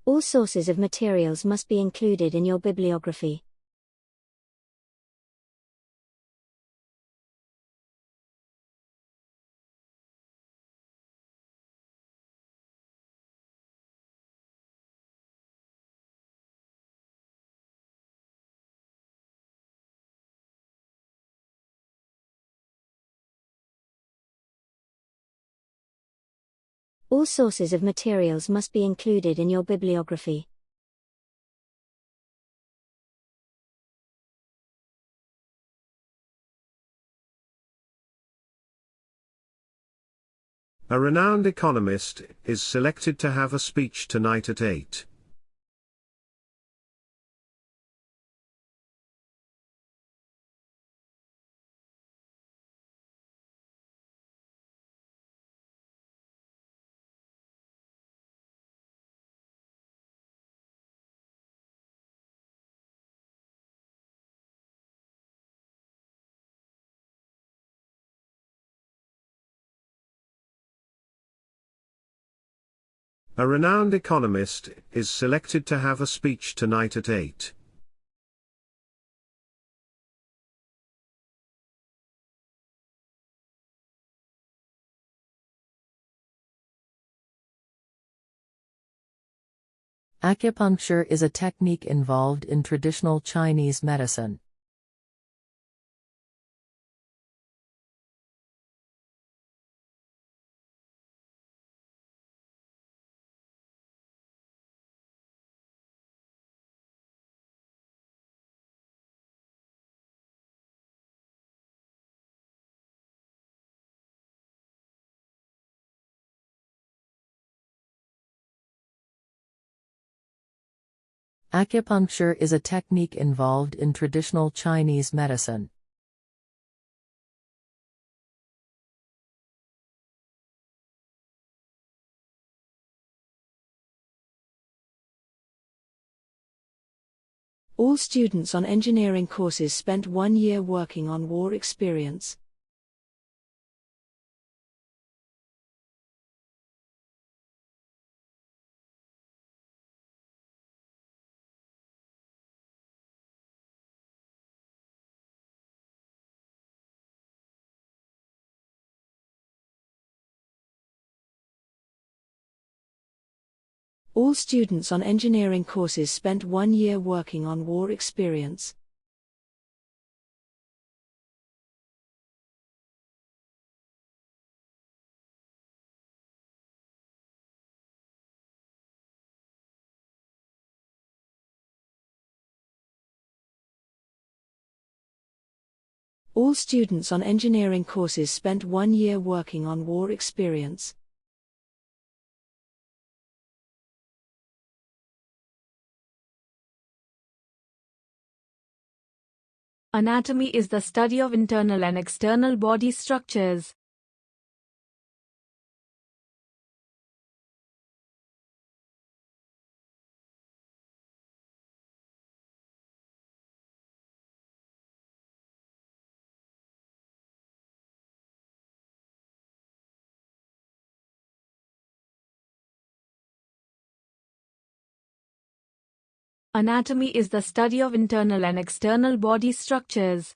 All sources of materials must be included in your bibliography. All sources of materials must be included in your bibliography. A renowned economist is selected to have a speech tonight at 8. A renowned economist is selected to have a speech tonight at 8. Acupuncture is a technique involved in traditional Chinese medicine. Acupuncture is a technique involved in traditional Chinese medicine. All students on engineering courses spent 1 year working on war experience. All students on engineering courses spent 1 year working on war experience. All students on engineering courses spent 1 year working on war experience. Anatomy is the study of internal and external body structures. Anatomy is the study of internal and external body structures.